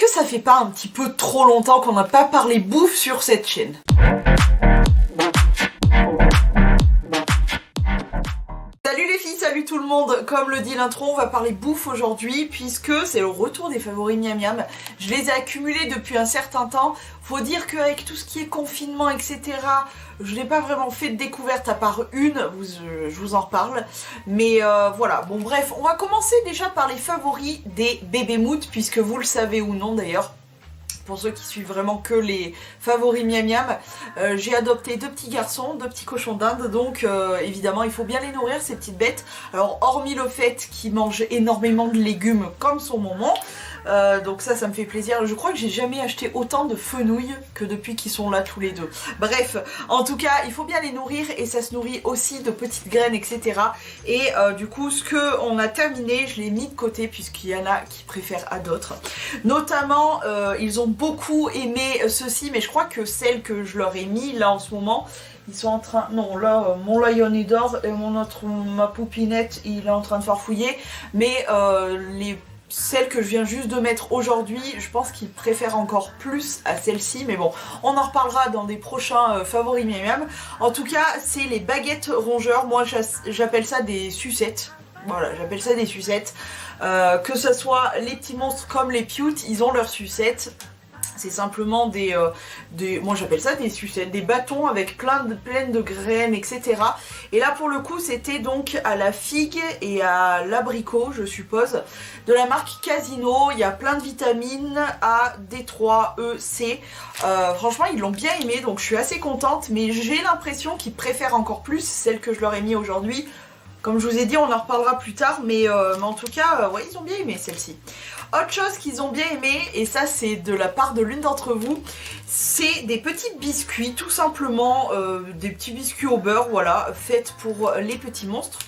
que ça fait pas un petit peu trop longtemps qu'on n'a pas parlé bouffe sur cette chaîne? Salut les filles, salut tout le monde. Comme le dit l'intro, on va parler bouffe aujourd'hui puisque c'est le retour des favoris miam miam. Je les ai accumulés depuis un certain temps. Faut dire qu'avec tout ce qui est confinement, etc., je n'ai pas vraiment fait de découverte à part une, je vous en reparle. Mais voilà, bon bref, on va commencer déjà par les favoris des bébés mout, puisque vous le savez ou non d'ailleurs. Pour ceux qui suivent vraiment que les favoris miam miam, j'ai adopté deux petits garçons, deux petits cochons d'Inde, donc évidemment il faut bien les nourrir ces petites bêtes. Alors hormis le fait qu'ils mangent énormément de légumes comme son maman, donc ça me fait plaisir. Je crois que j'ai jamais acheté autant de fenouilles que depuis qu'ils sont là tous les deux. Bref, en tout cas il faut bien les nourrir et ça se nourrit aussi de petites graines, etc. Et du coup ce que on a terminé, je l'ai mis de côté puisqu'il y en a qui préfèrent à d'autres. Notamment ils ont beaucoup aimé ceci, mais je crois que celle que je leur ai mis là en ce moment, ils sont en train... Non, là, mon Lionidor et ma poupinette, il est en train de farfouiller. Mais celle que je viens juste de mettre aujourd'hui, je pense qu'ils préfèrent encore plus à celle-ci. Mais bon, on en reparlera dans des prochains favoris miam miam. En tout cas, c'est les baguettes rongeurs. Moi, j'appelle ça des sucettes. Voilà, j'appelle ça des sucettes. Que ce soit les petits monstres comme les pioutes, ils ont leurs sucettes. C'est simplement des moi j'appelle ça des sucettes, des bâtons avec pleines de graines, etc. Et là pour le coup c'était donc à la figue et à l'abricot, je suppose, de la marque Casino. Il y a plein de vitamines A, D3, E, C. Franchement ils l'ont bien aimé, donc je suis assez contente, mais j'ai l'impression qu'ils préfèrent encore plus celle que je leur ai mis aujourd'hui. Comme je vous ai dit, on en reparlera plus tard, mais en tout cas, ouais, ils ont bien aimé celle-ci. Autre chose qu'ils ont bien aimé, et ça c'est de la part de l'une d'entre vous, c'est des petits biscuits, tout simplement, des petits biscuits au beurre, voilà, faits pour les petits monstres.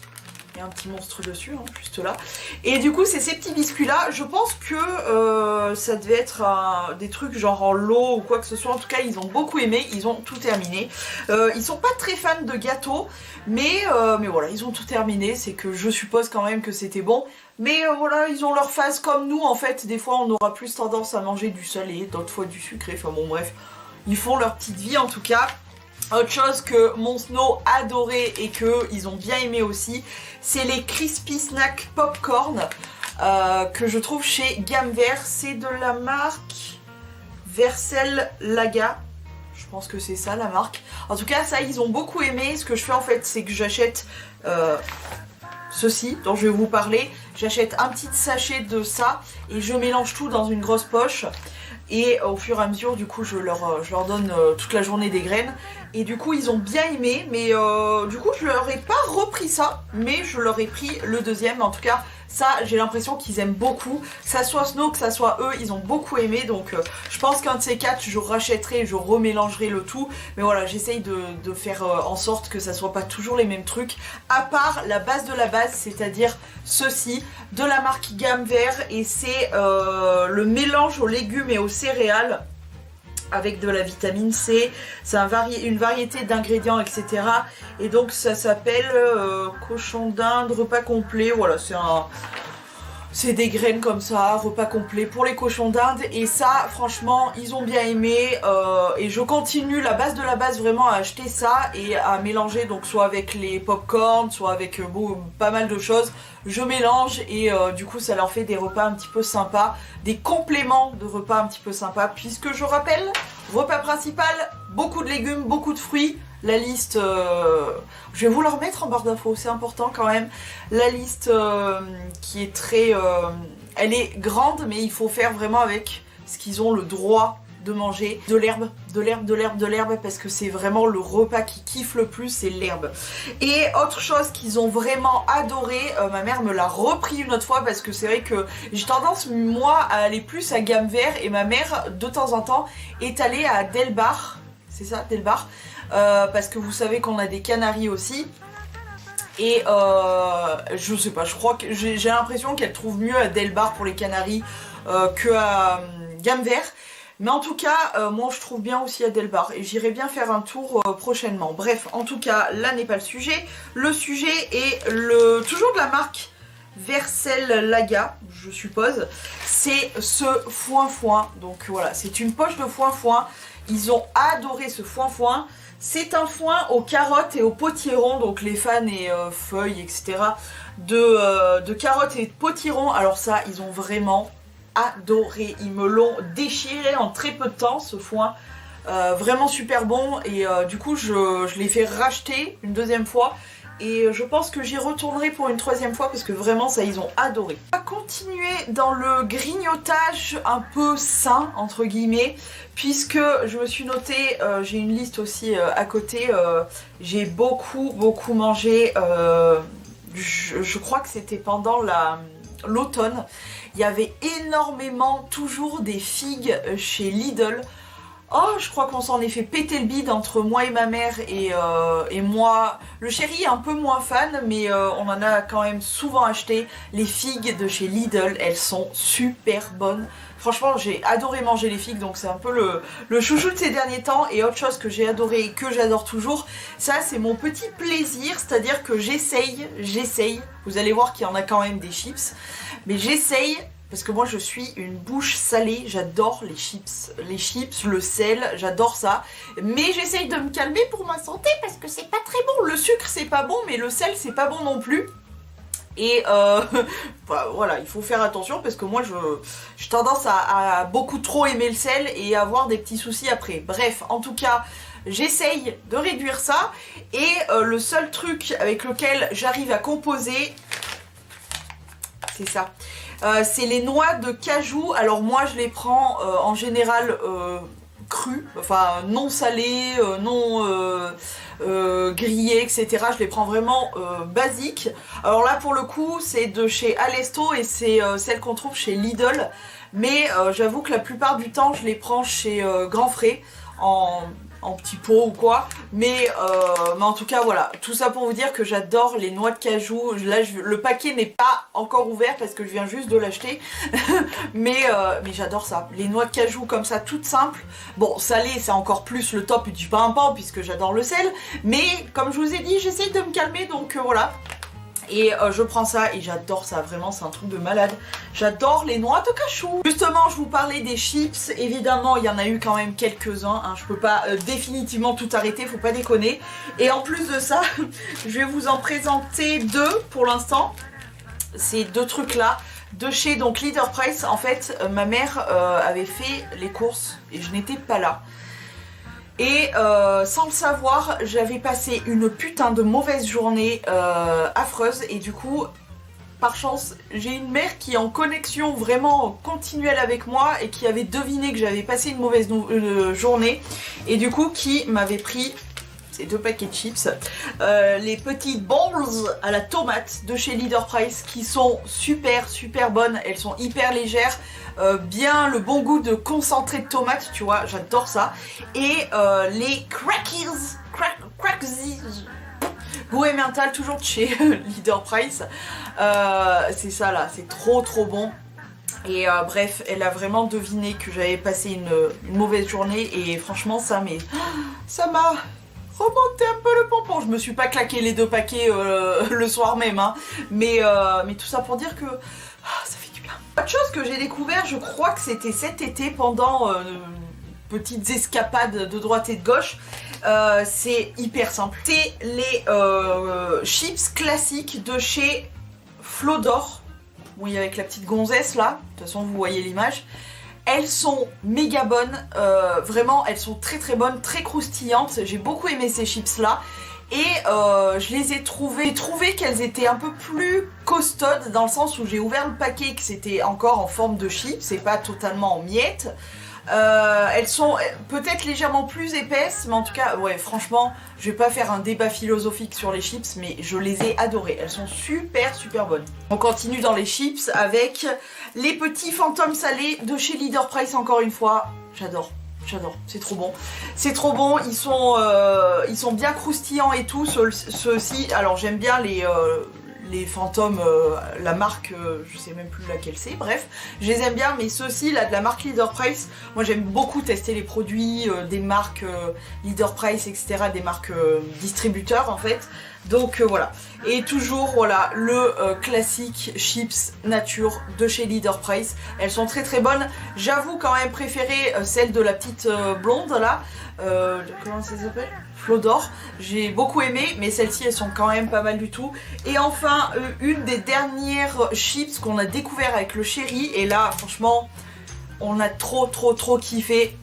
Il y a un petit monstre dessus, hein, juste là. Et du coup, c'est ces petits biscuits-là. Je pense que ça devait être des trucs genre en lot ou quoi que ce soit. En tout cas, ils ont beaucoup aimé. Ils ont tout terminé. Ils sont pas très fans de gâteaux, mais voilà, ils ont tout terminé. C'est que je suppose quand même que c'était bon. Mais voilà, ils ont leur phase comme nous. En fait, des fois, on aura plus tendance à manger du salé, d'autres fois du sucré. Enfin bon, bref. Ils font leur petite vie, en tout cas. Autre chose que mon Snow adorait et qu'ils ont bien aimé aussi, c'est les Crispy Snack Popcorn que je trouve chez Gamme Vert. C'est de la marque Versel Laga. Je pense que c'est ça la marque. En tout cas, ça, ils ont beaucoup aimé. Ce que je fais en fait, c'est que j'achète ceci dont je vais vous parler. J'achète un petit sachet de ça et je mélange tout dans une grosse poche. Et au fur et à mesure, du coup, je leur donne toute la journée des graines. Et du coup, ils ont bien aimé. Mais du coup, je leur ai pas repris ça. Mais je leur ai pris le deuxième. En tout cas, ça, j'ai l'impression qu'ils aiment beaucoup. Que ça soit Snow, que ça soit eux, ils ont beaucoup aimé. Donc, je pense qu'un de ces quatre, je rachèterai, je remélangerai le tout. Mais voilà, j'essaye de faire en sorte que ça soit pas toujours les mêmes trucs. À part la base de la base, c'est-à-dire ceci, de la marque Gamme Vert. Et c'est le mélange aux légumes et aux céréales avec de la vitamine C. C'est une variété d'ingrédients, etc. Et donc ça s'appelle cochon d'Inde, repas complet. Voilà, c'est des graines comme ça, repas complet pour les cochons d'Inde. Et ça, franchement, ils ont bien aimé. Et je continue la base de la base vraiment à acheter ça et à mélanger, donc soit avec les popcorn, soit avec pas mal de choses. Je mélange et du coup ça leur fait des repas un petit peu sympas, des compléments de repas un petit peu sympas, puisque je rappelle, repas principal, beaucoup de légumes, beaucoup de fruits. La liste, je vais vous la remettre en barre d'infos, c'est important quand même. La liste qui est très... elle est grande, mais il faut faire vraiment avec ce qu'ils ont le droit de manger. De l'herbe, parce que c'est vraiment le repas qui kiffe le plus, c'est l'herbe. Et autre chose qu'ils ont vraiment adoré, ma mère me l'a repris une autre fois, parce que c'est vrai que j'ai tendance, moi, à aller plus à Gamme Vert, et ma mère, de temps en temps, est allée à Delbar. C'est ça, Delbar. Parce que vous savez qu'on a des canaris aussi. Et je sais pas, je crois que j'ai l'impression qu'elle trouve mieux à Delbar pour les canaris que à Gamme Vert. Mais en tout cas, moi je trouve bien aussi à Delbar et j'irai bien faire un tour prochainement. Bref, en tout cas, là n'est pas le sujet. Le sujet est toujours de la marque Versellaga, je suppose. C'est ce foin-foin. Donc voilà, c'est une poche de foin-foin. Ils ont adoré ce foin-foin. C'est un foin aux carottes et aux potirons, donc les fans et feuilles, etc. de carottes et de potirons. Alors ça, ils ont vraiment adoré. Ils me l'ont déchiré en très peu de temps, ce foin. Vraiment super bon. Et du coup, je l'ai fait racheter une deuxième fois. Et je pense que j'y retournerai pour une troisième fois parce que vraiment ça ils ont adoré. On va continuer dans le grignotage un peu sain entre guillemets, puisque je me suis noté, j'ai une liste aussi à côté, j'ai beaucoup mangé, je crois que c'était pendant l'automne, il y avait énormément toujours des figues chez Lidl. Oh, je crois qu'on s'en est fait péter le bide entre moi et ma mère et moi. Le chéri est un peu moins fan, mais on en a quand même souvent acheté. Les figues de chez Lidl, elles sont super bonnes. Franchement, j'ai adoré manger les figues, donc c'est un peu le chouchou de ces derniers temps. Et autre chose que j'ai adoré et que j'adore toujours, ça c'est mon petit plaisir, c'est-à-dire que j'essaye. Vous allez voir qu'il y en a quand même des chips, mais j'essaye. Parce que moi je suis une bouche salée, j'adore les chips, le sel, j'adore ça. Mais j'essaye de me calmer pour ma santé parce que c'est pas très bon. Le sucre c'est pas bon, mais le sel c'est pas bon non plus. Et bah, voilà, il faut faire attention parce que moi j'ai tendance à beaucoup trop aimer le sel et avoir des petits soucis après. Bref, en tout cas, j'essaye de réduire ça. Et le seul truc avec lequel j'arrive à composer, c'est ça. C'est les noix de cajou. Alors moi je les prends en général crues, enfin non salées, non grillées, etc. Je les prends vraiment basiques. Alors là pour le coup c'est de chez Alesto et c'est celle qu'on trouve chez Lidl. Mais j'avoue que la plupart du temps je les prends chez Grand Frais en petit pot ou quoi, mais en tout cas voilà, tout ça pour vous dire que j'adore les noix de cajou. Là le paquet n'est pas encore ouvert parce que je viens juste de l'acheter mais j'adore ça, les noix de cajou comme ça, toutes simples. Bon, salé c'est encore plus le top du pain puisque j'adore le sel, mais comme je vous ai dit, j'essaye de me calmer, donc voilà. Et je prends ça et j'adore ça, vraiment c'est un truc de malade. J'adore les noix de cajou. Justement, je vous parlais des chips, évidemment il y en a eu quand même quelques-uns, hein. Je peux pas définitivement tout arrêter, faut pas déconner. Et en plus de ça, je vais vous en présenter deux pour l'instant. Ces deux trucs là, de chez donc Leader Price. En fait, ma mère avait fait les courses et je n'étais pas là. Et sans le savoir, j'avais passé une putain de mauvaise journée affreuse. Et du coup, par chance, j'ai une mère qui est en connexion vraiment continuelle avec moi et qui avait deviné que j'avais passé une mauvaise journée. Et du coup, qui m'avait pris ces deux paquets de chips, les petites balls à la tomate de chez Leader Price qui sont super bonnes. Elles sont hyper légères. Bien le bon goût de concentré de tomate, tu vois, j'adore ça. Et les crackers, goût emmental, toujours de chez Leader Price. C'est ça là, c'est trop bon. Et bref, elle a vraiment deviné que j'avais passé une mauvaise journée et franchement ça m'a remonté un peu le pompon. Je me suis pas claqué les deux paquets le soir même, hein. Mais tout ça pour dire que ça fait du bien. Autre chose que j'ai découvert, je crois que c'était cet été pendant petites escapades de droite et de gauche, c'est hyper simple. C'est les chips classiques de chez Flodor. Oui, avec la petite gonzesse là, de toute façon vous voyez l'image. Elles sont méga bonnes, vraiment elles sont très bonnes, très croustillantes. J'ai beaucoup aimé ces chips là. Et je les ai trouvées qu'elles étaient un peu plus costaudes dans le sens où j'ai ouvert le paquet que c'était encore en forme de chips, c'est pas totalement en miettes. Elles sont peut-être légèrement plus épaisses, mais en tout cas, ouais, franchement, je vais pas faire un débat philosophique sur les chips, mais je les ai adorées. Elles sont super bonnes. On continue dans les chips avec les petits fantômes salés de chez Leader Price, encore une fois. J'adore, c'est trop bon. C'est trop bon, ils sont bien croustillants et tout, ceux-ci. Alors j'aime bien les fantômes, la marque, je sais même plus laquelle c'est, bref, je les aime bien, mais ceux-ci, là, de la marque Leader Price, moi j'aime beaucoup tester les produits des marques Leader Price, etc., des marques distributeurs en fait. Donc voilà. Et toujours voilà le classique chips nature de chez Leader Price. Elles sont très très bonnes. J'avoue quand même préférer celle de la petite blonde là. Comment ça s'appelle? Flot d'or. J'ai beaucoup aimé, mais celles-ci elles sont quand même pas mal du tout. Et enfin une des dernières chips qu'on a découvert avec le chéri. Et là franchement on a trop kiffé.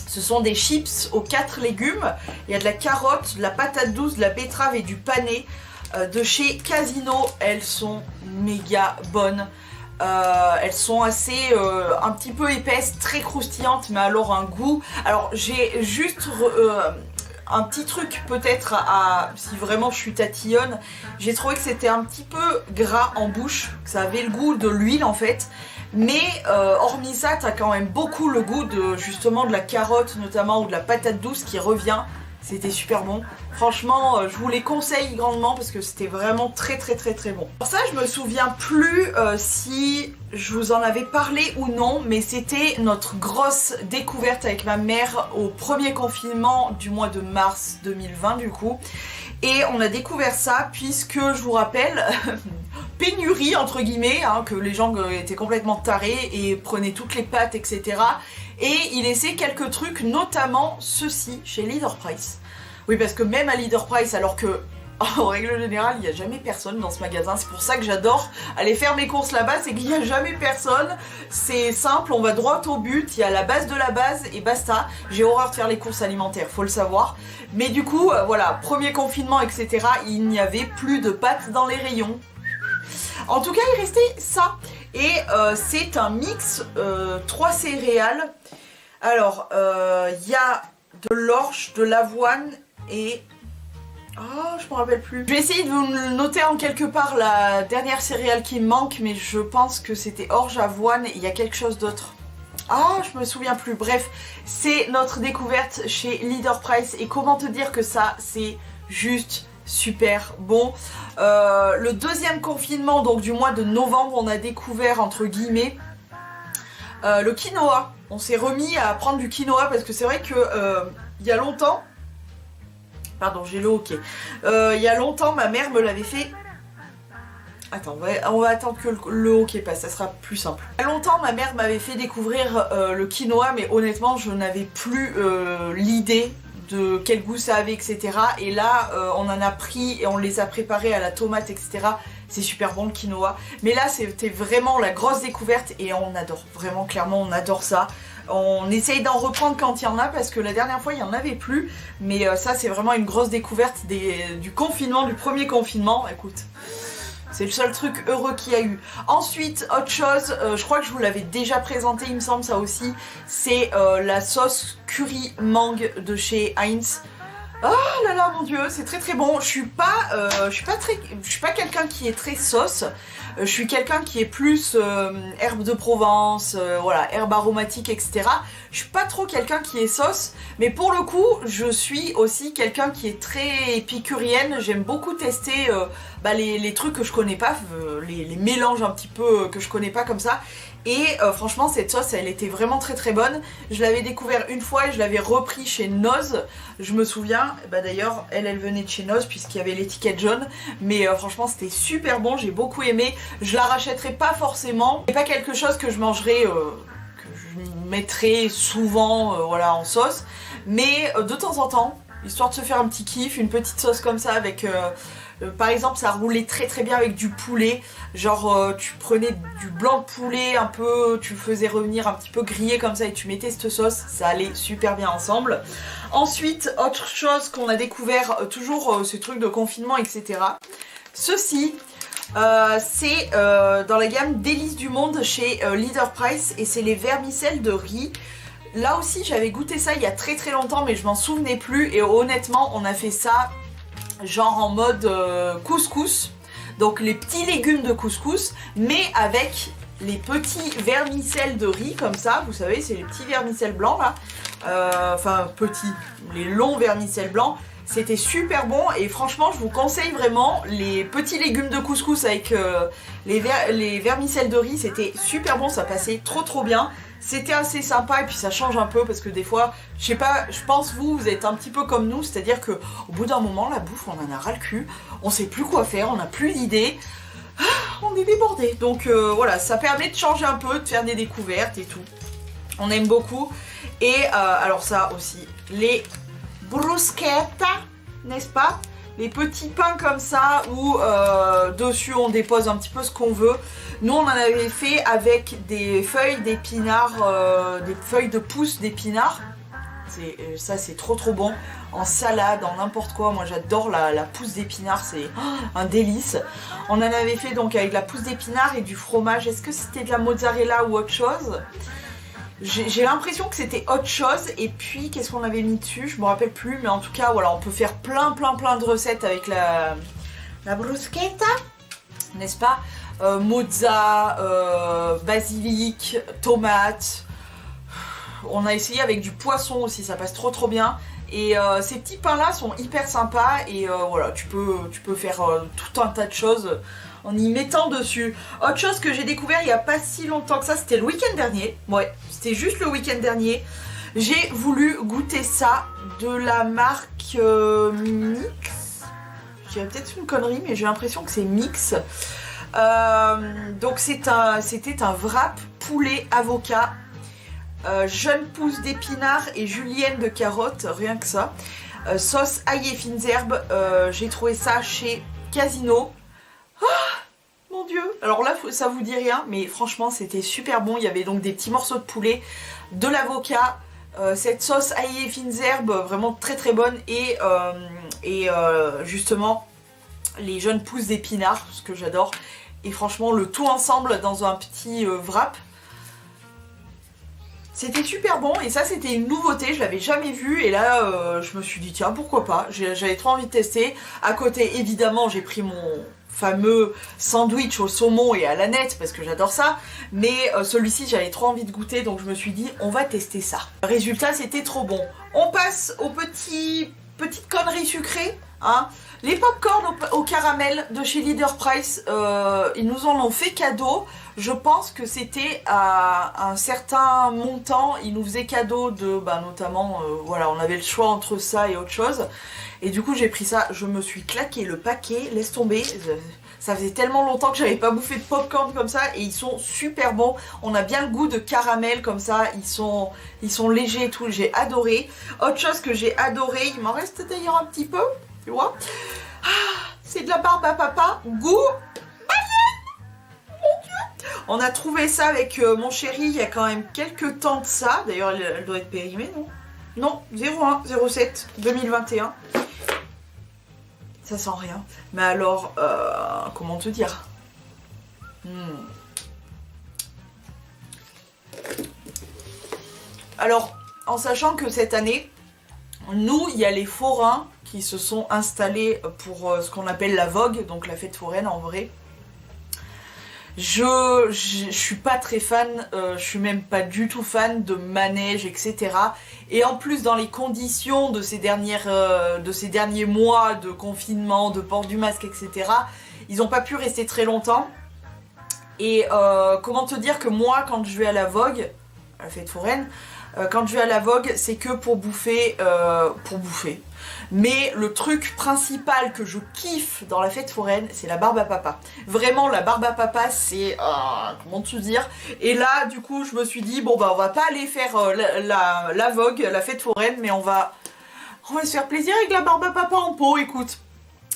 Ce sont des chips aux 4 légumes. Il y a de la carotte, de la patate douce, de la betterave et du panais de chez Casino. Elles sont méga bonnes. Elles sont assez un petit peu épaisses, très croustillantes, mais alors un goût. Alors j'ai juste un petit truc peut-être si vraiment je suis tatillonne. J'ai trouvé que c'était un petit peu gras en bouche, que ça avait le goût de l'huile en fait. Mais hormis ça, t'as quand même beaucoup le goût de justement de la carotte notamment ou de la patate douce qui revient. C'était super bon. Franchement, je vous les conseille grandement parce que c'était vraiment très bon. Pour ça, je me souviens plus si je vous en avais parlé ou non, mais c'était notre grosse découverte avec ma mère au premier confinement du mois de mars 2020 du coup. Et on a découvert ça puisque, je vous rappelle, pénurie entre guillemets, hein, que les gens étaient complètement tarés et prenaient toutes les pâtes, etc. Et il laissait quelques trucs, notamment ceci chez Leader Price. Oui, parce que même à Leader Price, alors que en règle générale, il n'y a jamais personne dans ce magasin. C'est pour ça que j'adore aller faire mes courses là-bas, c'est qu'il n'y a jamais personne. C'est simple, on va droit au but, il y a la base de la base et basta. J'ai horreur de faire les courses alimentaires, faut le savoir. Mais du coup, voilà, premier confinement, etc., il n'y avait plus de pâtes dans les rayons. En tout cas, il restait ça. Et c'est un mix 3 céréales. Alors, il y a de l'orge, de l'avoine et... Oh, je me rappelle plus. Je vais essayer de vous noter en quelque part la dernière céréale qui me manque, mais je pense que c'était orge, avoine et il y a quelque chose d'autre. Ah, je me souviens plus. Bref, c'est notre découverte chez Leader Price et comment te dire que ça, c'est juste super bon. Le deuxième confinement, donc du mois de novembre, on a découvert, entre guillemets, le quinoa. On s'est remis à prendre du quinoa parce que c'est vrai que il y a longtemps... Pardon, j'ai le hockey. Il y a longtemps, ma mère me l'avait fait... Attends, on va attendre que le hockey passe, ça sera plus simple. Il y a longtemps, ma mère m'avait fait découvrir le quinoa, mais honnêtement, je n'avais plus l'idée de quel goût ça avait, etc. Et là, on en a pris et on les a préparés à la tomate, etc. C'est super bon le quinoa. Mais là, c'était vraiment la grosse découverte et on adore. Vraiment, clairement, on adore ça. On essaye d'en reprendre quand il y en a parce que la dernière fois il n'y en avait plus. Mais ça c'est vraiment une grosse découverte du confinement, du premier confinement. Écoute, c'est le seul truc heureux qu'il y a eu. Ensuite, autre chose, je crois que je vous l'avais déjà présenté, il me semble ça aussi. C'est la sauce curry mangue de chez Heinz. Oh là là mon dieu, c'est très bon. Je suis pas quelqu'un qui est très sauce. Je suis quelqu'un qui est plus herbe de Provence, voilà, herbe aromatique, etc. Je suis pas trop quelqu'un qui est sauce, mais pour le coup, je suis aussi quelqu'un qui est très épicurienne. J'aime beaucoup tester les trucs que je connais pas, les mélanges un petit peu que je connais pas comme ça. Et franchement cette sauce elle était vraiment très bonne. Je l'avais découvert une fois et je l'avais repris chez Noz. Je me souviens, d'ailleurs elle venait de chez Noz puisqu'il y avait l'étiquette jaune. Mais franchement c'était super bon, j'ai beaucoup aimé. Je la rachèterai pas forcément. C'est pas quelque chose que je mangerai, que je mettrai souvent voilà, en sauce. Mais de temps en temps, histoire de se faire un petit kiff, une petite sauce comme ça avec... par exemple ça roulait très bien avec du poulet. Genre tu prenais du blanc de poulet un peu, tu le faisais revenir un petit peu grillé comme ça et tu mettais cette sauce, ça allait super bien ensemble. Ensuite, autre chose qu'on a découvert, toujours ce truc de confinement, etc. Ceci, c'est dans la gamme Délices du Monde chez Leader Price et c'est les vermicelles de riz. Là aussi j'avais goûté ça il y a très longtemps mais je m'en souvenais plus et honnêtement on a fait ça genre en mode couscous. Donc les petits légumes de couscous, mais avec les petits vermicelles de riz comme ça, vous savez, c'est les petits vermicelles blancs là. Enfin petits, les longs vermicelles blancs. C'était super bon et franchement je vous conseille vraiment les petits légumes de couscous avec les vermicelles de riz, c'était super bon, ça passait trop bien. C'était assez sympa et puis ça change un peu parce que des fois, je sais pas, je pense vous êtes un petit peu comme nous, c'est-à-dire que au bout d'un moment la bouffe on en a ras le cul, on sait plus quoi faire, on n'a plus d'idées, on est débordé. Donc voilà, ça permet de changer un peu, de faire des découvertes et tout. On aime beaucoup. Et alors ça aussi, les bruschetta, n'est-ce pas? Les petits pains comme ça où dessus on dépose un petit peu ce qu'on veut. Nous on en avait fait avec des feuilles d'épinards, des feuilles de pousses d'épinards. Ça c'est trop bon. En salade, en n'importe quoi. Moi j'adore la pousse d'épinards, c'est un délice. On en avait fait donc avec la pousse d'épinards et du fromage. Est-ce que c'était de la mozzarella ou autre chose? J'ai l'impression que c'était autre chose. Et puis qu'est-ce qu'on avait mis dessus? Je me rappelle plus, mais en tout cas voilà, on peut faire plein de recettes avec la bruschetta, n'est-ce pas? Mozza, basilic, tomate. On a essayé avec du poisson aussi, ça passe trop bien. Et ces petits pains là sont hyper sympas. Et voilà, tu peux faire tout un tas de choses en y mettant dessus. Autre chose que j'ai découvert il n'y a pas si longtemps que ça, c'était le week-end dernier. Ouais, c'était juste le week-end dernier. J'ai voulu goûter ça de la marque Mix. Je dirais peut-être une connerie, mais j'ai l'impression que c'est Mix. Donc c'était un wrap poulet avocat, jeune pousse d'épinards et julienne de carottes, rien que ça. Sauce ail et fines herbes, j'ai trouvé ça chez Casino. Mon dieu! Alors là, ça vous dit rien, mais franchement, c'était super bon. Il y avait donc des petits morceaux de poulet, de l'avocat, cette sauce ail et fines herbes, vraiment très bonne, et justement, les jeunes pousses d'épinards, ce que j'adore. Et franchement, le tout ensemble dans un petit wrap. C'était super bon et ça c'était une nouveauté, je l'avais jamais vu et là je me suis dit tiens pourquoi pas, j'avais trop envie de tester. À côté évidemment j'ai pris mon fameux sandwich au saumon et à l'aneth parce que j'adore ça, mais celui-ci j'avais trop envie de goûter donc je me suis dit on va tester ça. Résultat c'était trop bon. On passe aux petites conneries sucrées, hein. Les pop-corn au caramel de chez Leader Price, ils nous en ont fait cadeau. Je pense que c'était à un certain montant, ils nous faisaient cadeau de, notamment, voilà, on avait le choix entre ça et autre chose. Et du coup j'ai pris ça, je me suis claqué le paquet, laisse tomber. Ça faisait tellement longtemps que j'avais pas bouffé de popcorn comme ça et ils sont super bons. On a bien le goût de caramel comme ça, ils sont légers et tout, j'ai adoré. Autre chose que j'ai adoré, il m'en reste d'ailleurs un petit peu, tu vois. C'est de la barbe à papa, goût mon Dieu. On a trouvé ça avec mon chéri il y a quand même quelques temps de ça. D'ailleurs elle doit être périmée, non? Non, 01-07 2021. Ça sent rien. Mais alors, comment te dire? Alors, en sachant que cette année, nous, il y a les forains qui se sont installés pour ce qu'on appelle la vogue, donc la fête foraine en vrai. Je suis pas très fan, je suis même pas du tout fan de manège, etc. Et en plus dans les conditions de ces derniers mois de confinement, de port du masque, etc. Ils n'ont pas pu rester très longtemps. Et comment te dire que moi quand je vais à la vogue, à la fête foraine, quand je vais à la vogue c'est que pour bouffer. Mais le truc principal que je kiffe dans la fête foraine, c'est la barbe à papa. Vraiment, la barbe à papa, c'est... comment te dire? Et là, du coup, je me suis dit, bon, on va pas aller faire la vogue, la fête foraine, mais on va se faire plaisir avec la barbe à papa en pot, écoute.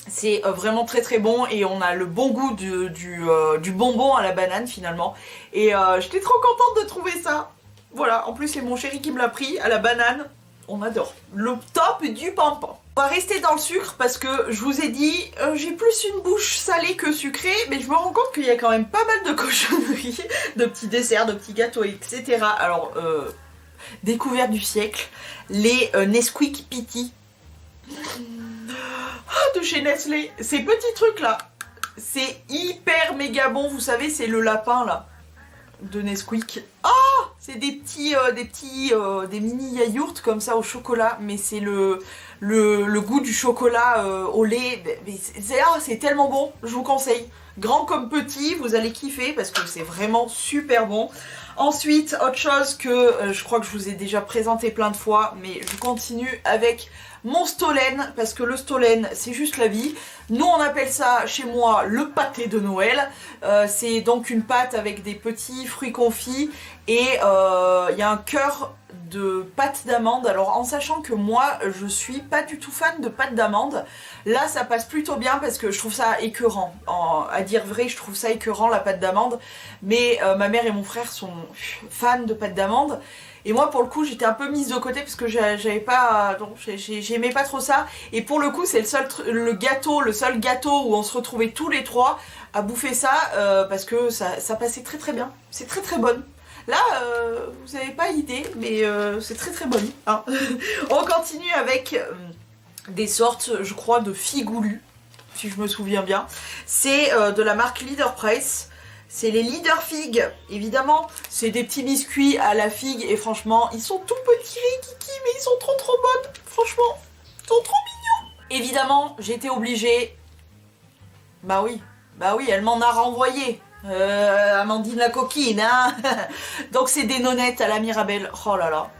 C'est vraiment très bon et on a le bon goût du bonbon à la banane, finalement. Et j'étais trop contente de trouver ça. Voilà, en plus, c'est mon chéri qui me l'a pris, à la banane. On adore. Le top du pampan. On va rester dans le sucre parce que je vous ai dit, j'ai plus une bouche salée que sucrée, mais je me rends compte qu'il y a quand même pas mal de cochonneries, de petits desserts, de petits gâteaux, etc. Alors, découverte du siècle, les Nesquik Pity de chez Nestlé. Ces petits trucs là, c'est hyper méga bon, vous savez, c'est le lapin là. de Nesquik. Ah, c'est des mini yaourts comme ça au chocolat, mais c'est le goût du chocolat au lait. C'est tellement bon, je vous conseille. Grand comme petit, vous allez kiffer parce que c'est vraiment super bon. Ensuite, autre chose que je crois que je vous ai déjà présenté plein de fois, mais je continue avec mon Stollen, parce que le Stollen, c'est juste la vie. Nous, on appelle ça chez moi le pâté de Noël. C'est donc une pâte avec des petits fruits confits et il y a un cœur de pâte d'amande. Alors en sachant que moi je suis pas du tout fan de pâte d'amande, là ça passe plutôt bien parce que je trouve ça écœurant. À dire vrai, je trouve ça écœurant la pâte d'amande, mais ma mère et mon frère sont fans de pâte d'amande. Et moi pour le coup j'étais un peu mise de côté parce que j'avais pas, j'aimais pas trop ça. Et pour le coup c'est le seul gâteau où on se retrouvait tous les trois à bouffer ça parce que ça passait très très bien. C'est très très bonne. Là, vous n'avez pas idée, mais c'est très très bon. Hein. On continue avec des sortes, je crois, de figoulus, si je me souviens bien. C'est de la marque Leader Price. C'est les Leader Fig, évidemment. C'est des petits biscuits à la figue et franchement, ils sont tout petits, les kiki, mais ils sont trop trop bonnes. Franchement, ils sont trop mignons. Évidemment, j'étais obligée. Bah oui, elle m'en a renvoyé. Amandine la coquine, hein. Donc c'est des nonnettes à la Mirabelle. Oh là là.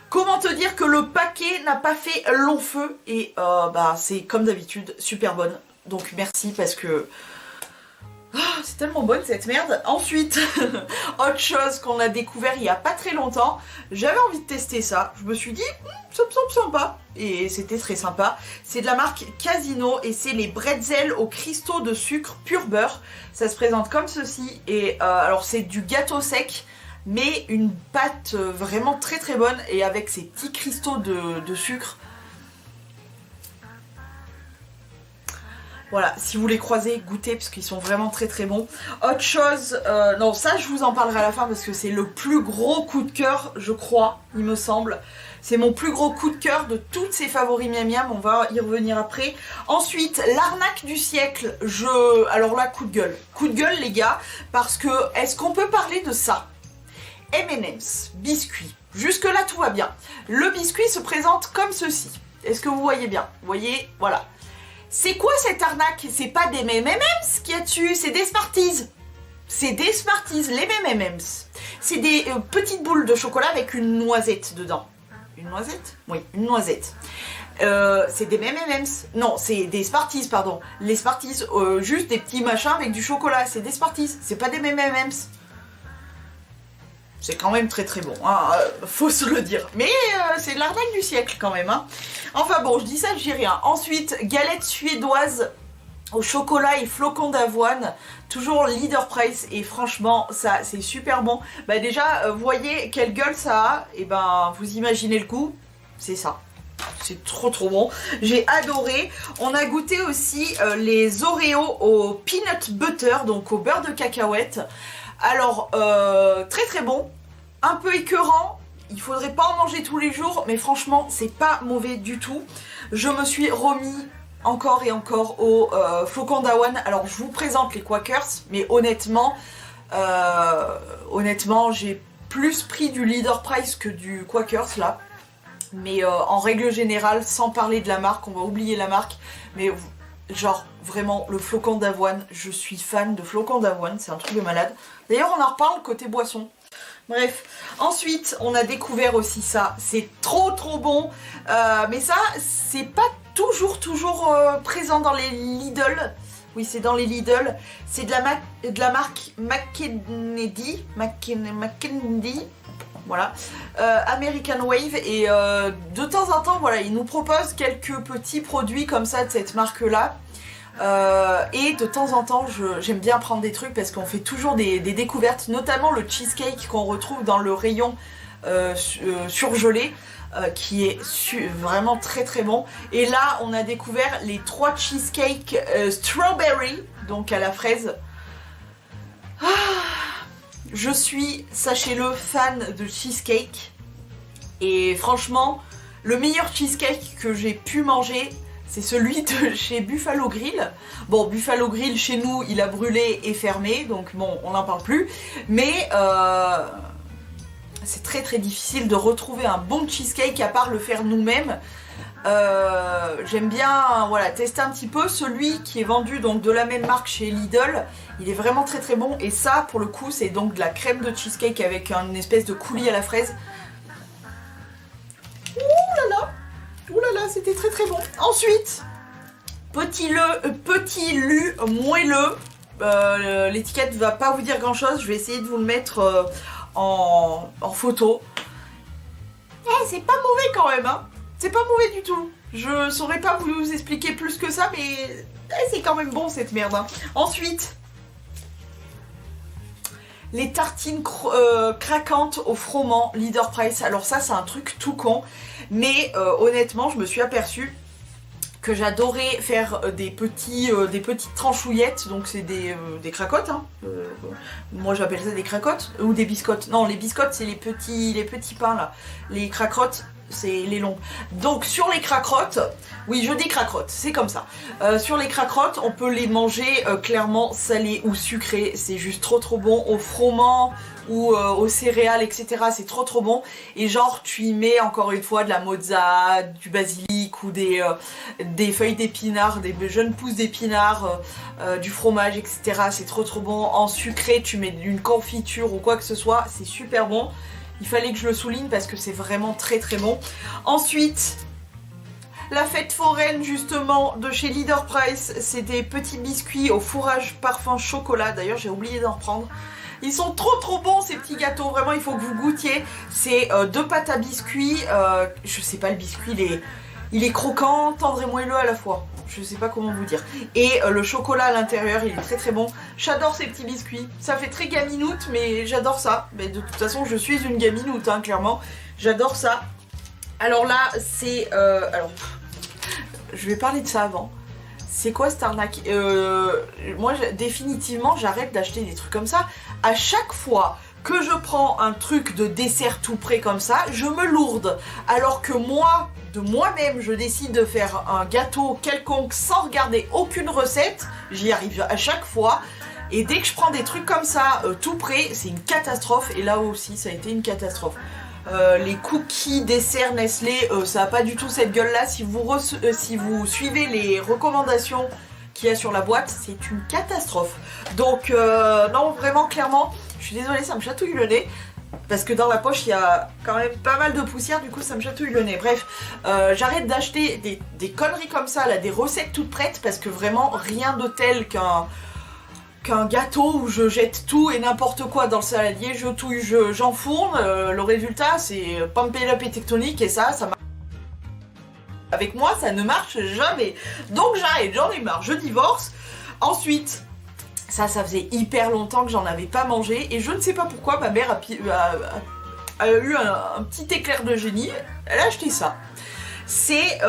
Comment te dire que le paquet n'a pas fait long feu. Et bah c'est comme d'habitude super bonne. Donc merci parce que c'est tellement bonne cette merde. Ensuite, autre chose qu'on a découvert il y a pas très longtemps. J'avais envie de tester ça. Je me suis dit, ça me semble sympa. Et c'était très sympa. C'est de la marque Casino et c'est les bretzels aux cristaux de sucre pur beurre. Ça se présente comme ceci. Et alors c'est du gâteau sec, mais une pâte vraiment très très bonne et avec ces petits cristaux de sucre. Voilà, si vous les croisez, goûtez parce qu'ils sont vraiment très très bons. Autre chose, non ça je vous en parlerai à la fin parce que c'est le plus gros coup de cœur, je crois, il me semble. C'est mon plus gros coup de cœur de toutes ces favoris miam miam, on va y revenir après. Ensuite, l'arnaque du siècle, alors là, coup de gueule les gars, parce que, est-ce qu'on peut parler de ça? M&M's, biscuit, jusque là tout va bien. Le biscuit se présente comme ceci, est-ce que vous voyez bien? Vous voyez, voilà. C'est quoi cette arnaque? C'est pas des M&M's qu'il y a dessus, c'est des Smarties. C'est des Smarties, les M&M's. C'est des petites boules de chocolat avec une noisette dedans. Une noisette? Oui, une noisette. C'est des M&M's. Non, c'est des Smarties, pardon. Les Smarties, juste des petits machins avec du chocolat. C'est des Smarties, c'est pas des M&M's. C'est quand même très très bon, hein, faut se le dire. Mais c'est de l'arnaque du siècle quand même. Hein. Enfin bon, je dis ça, je dis rien. Ensuite, galette suédoise au chocolat et flocons d'avoine. Toujours Leader Price et franchement, ça c'est super bon. Bah déjà, vous voyez quelle gueule ça a. Et ben, vous imaginez le goût, c'est ça. C'est trop trop bon. J'ai adoré. On a goûté aussi les Oreos au peanut butter, donc au beurre de cacahuète. Alors, très très bon, un peu écœurant, il faudrait pas en manger tous les jours, mais franchement, c'est pas mauvais du tout. Je me suis remis encore et encore au flocons d'avoine. Alors, je vous présente les Quakers, mais honnêtement, j'ai plus pris du Leader Price que du Quakers là. Mais en règle générale, sans parler de la marque, on va oublier la marque, mais genre vraiment le flocon d'avoine, je suis fan de flocons d'avoine, c'est un truc de malade. D'ailleurs on en reparle côté boisson. Bref, ensuite on a découvert aussi ça, c'est trop trop bon, mais ça c'est pas toujours présent dans les Lidl. Oui, c'est dans les Lidl, c'est de la marque McKennedy, voilà, American Wave, et de temps en temps, voilà, ils nous proposent quelques petits produits comme ça de cette marque-là. Et de temps en temps, j'aime bien prendre des trucs parce qu'on fait toujours des découvertes, notamment le cheesecake qu'on retrouve dans le rayon surgelé, qui est vraiment très très bon. Et là, on a découvert les 3 cheesecakes strawberry, donc à la fraise. Je suis, sachez-le, fan de cheesecake. Et franchement, le meilleur cheesecake que j'ai pu manger, C'est celui de chez Buffalo Grill. Bon, Buffalo Grill, chez nous, il a brûlé et fermé, donc bon, on n'en parle plus. Mais c'est très très difficile de retrouver un bon cheesecake à part le faire nous-mêmes. J'aime bien voilà, tester un petit peu. Celui qui est vendu donc de la même marque chez Lidl, il est vraiment très très bon. Et ça, pour le coup, c'est donc de la crème de cheesecake avec une espèce de coulis à la fraise. Ouh là là! Ouh là là, c'était très très bon. Ensuite, petit lu moelleux. L'étiquette va pas vous dire grand chose. Je vais essayer de vous le mettre en photo. C'est pas mauvais quand même, hein. C'est pas mauvais du tout. Je saurais pas vous expliquer plus que ça, mais c'est quand même bon cette merde, hein. Ensuite, les tartines craquantes au froment Leader Price. Alors ça, c'est un truc tout con. Mais honnêtement, je me suis aperçue que j'adorais faire des petites tranchouillettes. Donc c'est des cracottes, hein. Moi j'appelle ça des cracottes. Ou des biscottes. Non, les biscottes c'est les petits pains là. Les cracottes, c'est les longs. Donc sur les cracottes, oui je dis cracottes, c'est comme ça. Sur les cracottes, on peut les manger clairement salées ou sucrées. C'est juste trop trop bon. Au froment ou aux céréales, etc. C'est trop trop bon. Et genre tu y mets encore une fois de la mozza, du basilic ou des feuilles d'épinards, des jeunes pousses d'épinards, du fromage, etc. C'est trop trop bon. En sucré, tu mets une confiture ou quoi que ce soit. C'est super bon. Il fallait que je le souligne parce que c'est vraiment très très bon. Ensuite, la fête foraine justement de chez Leader Price. C'est des petits biscuits au fourrage parfum chocolat. D'ailleurs j'ai oublié d'en reprendre. Ils sont trop trop bons ces petits gâteaux, vraiment il faut que vous goûtiez. C'est 2 pâtes à biscuits, je sais pas le biscuit, il est croquant, tendre et moelleux à la fois. Je sais pas comment vous dire. Et le chocolat à l'intérieur, il est très très bon. J'adore ces petits biscuits, ça fait très gaminoute mais j'adore ça. Mais de toute façon je suis une gaminoute, hein, clairement. J'adore ça. Alors là c'est... alors, je vais parler de ça avant. C'est quoi cette arnaque? Moi, définitivement, j'arrête d'acheter des trucs comme ça. À chaque fois que je prends un truc de dessert tout prêt comme ça, je me lourde. Alors que moi, de moi-même, je décide de faire un gâteau quelconque sans regarder aucune recette. J'y arrive à chaque fois. Et dès que je prends des trucs comme ça, tout prêt, c'est une catastrophe. Et là aussi, ça a été une catastrophe. Les cookies dessert Nestlé, ça n'a pas du tout cette gueule là. Si vous suivez les recommandations qu'il y a sur la boîte, c'est une catastrophe. Donc non, vraiment clairement, je suis désolée, ça me chatouille le nez. Parce que dans la poche il y a quand même pas mal de poussière, du coup ça me chatouille le nez. Bref, j'arrête d'acheter des conneries comme ça là, des recettes toutes prêtes. Parce que vraiment rien de tel qu'un gâteau où je jette tout et n'importe quoi dans le saladier, je touille, j'enfourne, le résultat c'est pamper up et tectonique et ça marche. Avec moi ça ne marche jamais. Donc j'arrête, j'en ai marre, je divorce. Ensuite, ça faisait hyper longtemps que j'en avais pas mangé et je ne sais pas pourquoi ma mère a eu un petit éclair de génie, elle a acheté ça. C'est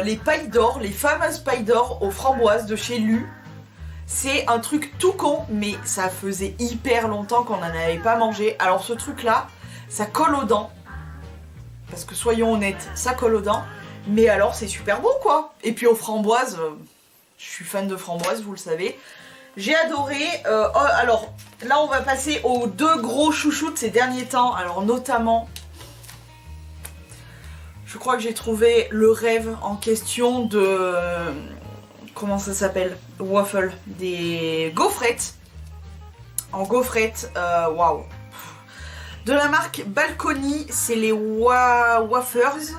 les pailles d'or, les fameuses pailles d'or aux framboises de chez Lu. C'est un truc tout con, mais ça faisait hyper longtemps qu'on n'en avait pas mangé. Alors ce truc là, ça colle aux dents. Parce que soyons honnêtes, ça colle aux dents. Mais alors c'est super bon quoi. Et puis aux framboises, je suis fan de framboises, vous le savez. J'ai adoré. Alors là on va passer aux 2 gros chouchous de ces derniers temps. Alors notamment, je crois que j'ai trouvé le rêve en question de... Comment ça s'appelle? Waffle. Des gaufrettes. En gaufrettes, waouh. De la marque Balcony, c'est les wafers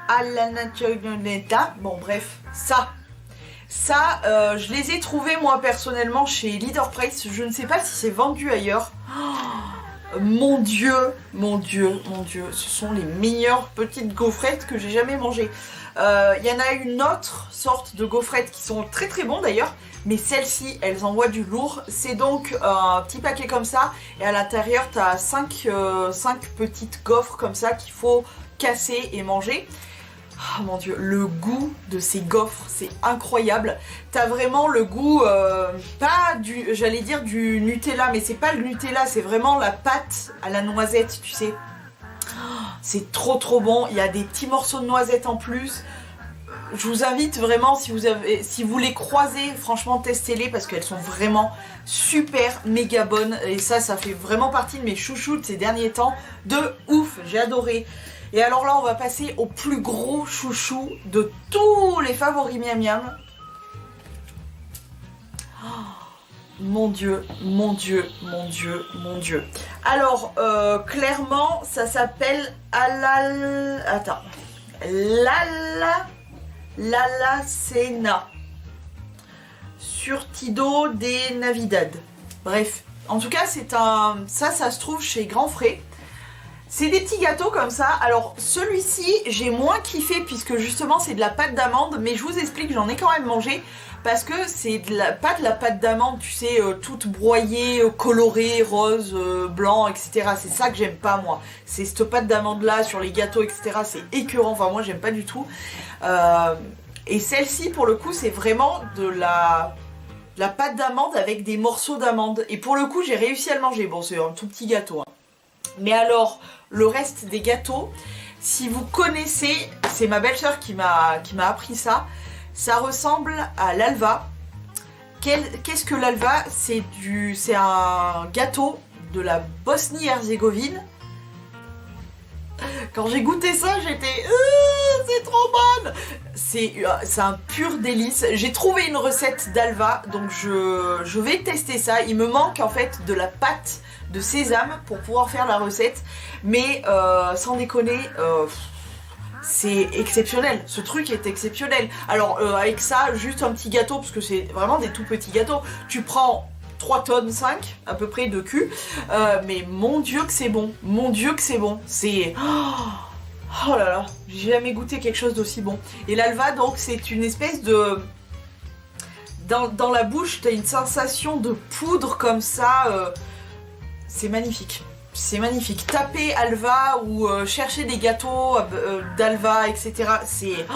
à la natura. Bon bref, ça, je les ai trouvés moi personnellement chez Leader Price. Je ne sais pas si c'est vendu ailleurs. Oh, mon dieu, mon dieu, mon dieu. Ce sont les meilleures petites gaufrettes que j'ai jamais mangées. Il y en a une autre sorte de gaufrettes qui sont très très bons d'ailleurs, mais celles-ci elles envoient du lourd. C'est donc un petit paquet comme ça et à l'intérieur tu as 5 petites gaufres comme ça qu'il faut casser et manger. Oh mon dieu, le goût de ces gaufres c'est incroyable. T'as vraiment le goût, pas du, j'allais dire du Nutella, mais c'est pas le Nutella, c'est vraiment la pâte à la noisette, tu sais. C'est trop trop bon, il y a des petits morceaux de noisettes en plus. je vous invite vraiment, si vous les croisez, franchement testez-les parce qu'elles sont vraiment super méga bonnes. Et ça fait vraiment partie de mes chouchous de ces derniers temps. De ouf, j'ai adoré. Et alors là, on va passer au plus gros chouchou de tous les favoris miam miam. Oh, mon Dieu, mon Dieu, mon Dieu, mon Dieu. Alors, clairement, ça s'appelle Lalacena Surtido de Navidad. Bref, en tout cas, c'est un... Ça se trouve chez Grand Frais. C'est des petits gâteaux comme ça. Alors, celui-ci, j'ai moins kiffé puisque justement, c'est de la pâte d'amande. Mais je vous explique, j'en ai quand même mangé. Parce que c'est pas de la pâte d'amande, tu sais, toute broyée, colorée, rose, blanc, etc. C'est ça que j'aime pas, moi. C'est cette pâte d'amande-là sur les gâteaux, etc. C'est écœurant. Enfin, moi, j'aime pas du tout. Et celle-ci, pour le coup, c'est vraiment de la pâte d'amande avec des morceaux d'amande. Et pour le coup, j'ai réussi à le manger. Bon, c'est un tout petit gâteau. Hein. Mais alors, le reste des gâteaux, si vous connaissez, c'est ma belle-sœur qui m'a appris ça. Ça ressemble à l'halva. Qu'est-ce que l'halva? C'est un gâteau de la Bosnie-Herzégovine. Quand j'ai goûté ça, j'étais... c'est trop bon! C'est un pur délice. J'ai trouvé une recette d'halva, donc je vais tester ça. Il me manque en fait de la pâte de sésame pour pouvoir faire la recette. Mais sans déconner... c'est exceptionnel, ce truc est exceptionnel. Alors avec ça, juste un petit gâteau, parce que c'est vraiment des tout petits gâteaux. Tu prends 3 tonnes 5 à peu près de cul, mais mon Dieu que c'est bon, mon Dieu que c'est bon. C'est... Oh là là, j'ai jamais goûté quelque chose d'aussi bon. Et l'halva, donc, c'est une espèce de... Dans la bouche, t'as une sensation de poudre comme ça, c'est magnifique. C'est magnifique. Tapez halva ou chercher des gâteaux d'halva, etc. C'est... Oh,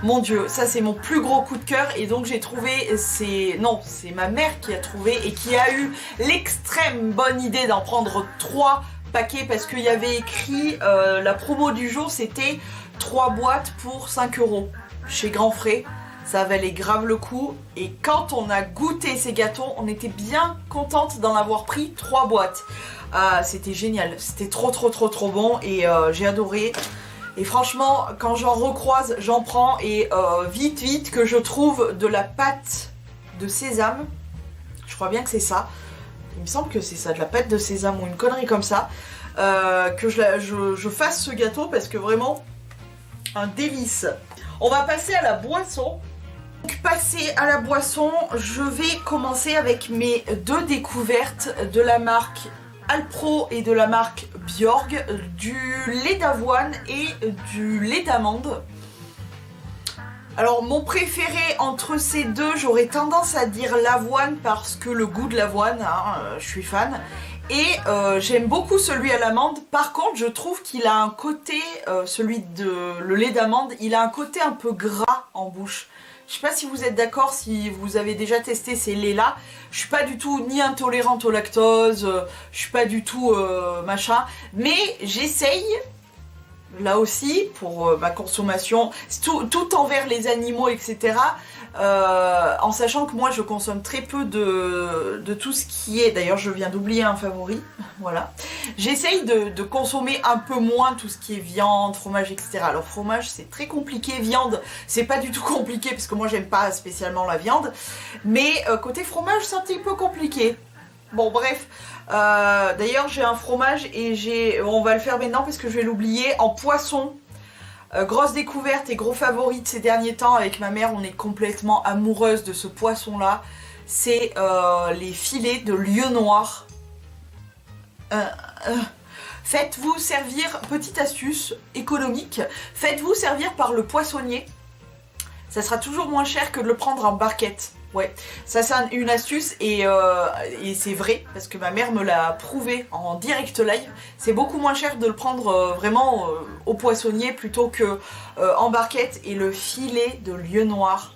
mon Dieu, ça c'est mon plus gros coup de cœur. Et donc j'ai trouvé... c'est ma mère qui a trouvé et qui a eu l'extrême bonne idée d'en prendre 3 paquets parce qu'il y avait écrit... la promo du jour, c'était 3 boîtes pour 5 € chez Grand Frais. Ça valait grave le coup. Et quand on a goûté ces gâteaux, on était bien contente d'en avoir pris 3 boîtes. C'était génial, c'était trop bon et j'ai adoré. Et franchement, quand j'en recroise, j'en prends et vite que je trouve de la pâte de sésame. Je crois bien que c'est ça. Il me semble que c'est ça, de la pâte de sésame ou une connerie comme ça. Que je fasse ce gâteau parce que vraiment, un délice. On va passer à la boisson. Donc passer à la boisson, je vais commencer avec mes 2 découvertes de la marque Alpro et de la marque Bjorg, du lait d'avoine et du lait d'amande. Alors mon préféré entre ces deux, j'aurais tendance à dire l'avoine parce que le goût de l'avoine, hein, je suis fan. Et j'aime beaucoup celui à l'amande. Par contre, je trouve qu'il a un côté, celui de le lait d'amande, il a un côté un peu gras en bouche. Je sais pas si vous êtes d'accord, si vous avez déjà testé ces laits-là. Je suis pas du tout ni intolérante au lactose, je suis pas du tout machin. Mais j'essaye, là aussi, pour ma consommation, tout envers les animaux, etc. En sachant que moi je consomme très peu de tout ce qui est... D'ailleurs je viens d'oublier un favori, voilà. J'essaye de consommer un peu moins tout ce qui est viande, fromage, etc. Alors fromage c'est très compliqué, viande c'est pas du tout compliqué parce que moi j'aime pas spécialement la viande. Mais côté fromage c'est un petit peu compliqué. Bon bref, d'ailleurs j'ai un fromage et on va le faire maintenant parce que je vais l'oublier, en poisson. Grosse découverte et gros favori de ces derniers temps avec ma mère, on est complètement amoureuse de ce poisson là. C'est les filets de lieu noir. Faites-vous servir, petite astuce économique, faites-vous servir par le poissonnier. Ça sera toujours moins cher que de le prendre en barquette. Ouais, ça c'est une astuce et c'est vrai parce que ma mère me l'a prouvé en direct live. C'est beaucoup moins cher de le prendre vraiment au poissonnier plutôt que en barquette. Et le filet de lieu noir,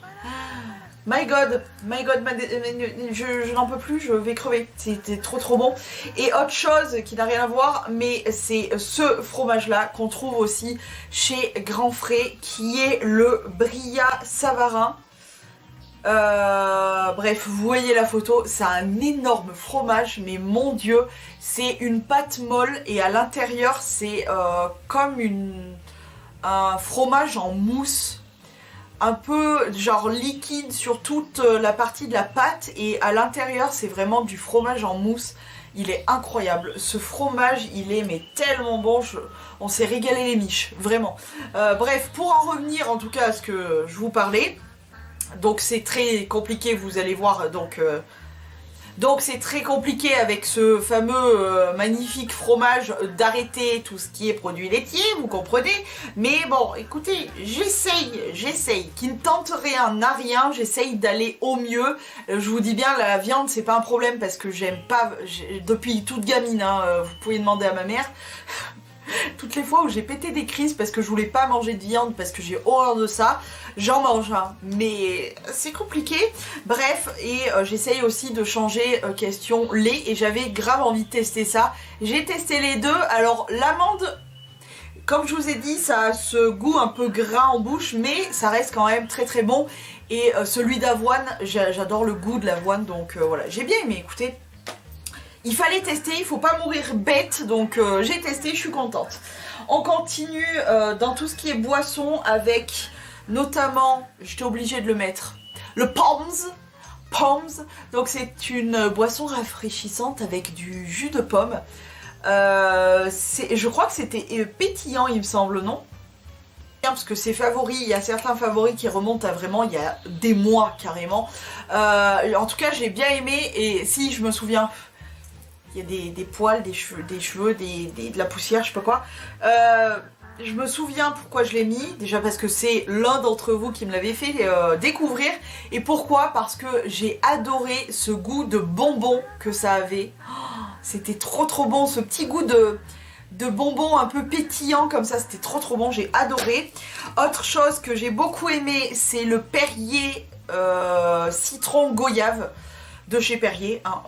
My god, je n'en peux plus, je vais crever. C'était trop bon. Et autre chose qui n'a rien à voir, mais c'est ce fromage-là qu'on trouve aussi chez Grand Frais, qui est le Bria Savarin. Bref, vous voyez la photo, c'est un énorme fromage, mais mon dieu, c'est une pâte molle et à l'intérieur c'est comme un fromage en mousse. Un peu genre liquide sur toute la partie de la pâte et à l'intérieur c'est vraiment du fromage en mousse. Il est incroyable, ce fromage il est mais tellement bon, on s'est régalé les miches, vraiment. Bref, pour en revenir en tout cas à ce que je vous parlais, donc c'est très compliqué, vous allez voir, donc c'est très compliqué avec ce fameux magnifique fromage d'arrêter tout ce qui est produit laitier, vous comprenez. Mais bon, écoutez, j'essaye, qui ne tente rien n'a rien, j'essaye d'aller au mieux. Je vous dis bien, la viande c'est pas un problème parce que j'aime pas, depuis toute gamine, hein, vous pouvez demander à ma mère. Toutes les fois où j'ai pété des crises parce que je voulais pas manger de viande, parce que j'ai horreur de ça, j'en mange, hein. Mais c'est compliqué. Bref, et j'essaye aussi de changer question lait, et j'avais grave envie de tester ça. J'ai testé les deux. Alors l'amande, comme je vous ai dit, ça a ce goût un peu gras en bouche, mais ça reste quand même très bon. Et celui d'avoine, j'adore le goût de l'avoine, donc voilà, j'ai bien aimé, écoutez. Il fallait tester, il faut pas mourir bête, donc j'ai testé, je suis contente. On continue dans tout ce qui est boisson avec notamment, j'étais obligée de le mettre, le Poms. Donc c'est une boisson rafraîchissante avec du jus de pomme. Je crois que c'était pétillant, il me semble, non? Parce que ses favoris, il y a certains favoris qui remontent à vraiment il y a des mois carrément. En tout cas, j'ai bien aimé, et si je me souviens... Il y a des poils, des cheveux, de la poussière, je sais pas quoi. Je me souviens pourquoi je l'ai mis. Déjà parce que c'est l'un d'entre vous qui me l'avait fait découvrir. Et pourquoi? Parce que j'ai adoré ce goût de bonbon que ça avait. Oh, c'était trop bon, ce petit goût de bonbon un peu pétillant comme ça. C'était trop bon, j'ai adoré. Autre chose que j'ai beaucoup aimé, c'est le Perrier citron goyave. De chez Perrier, hein,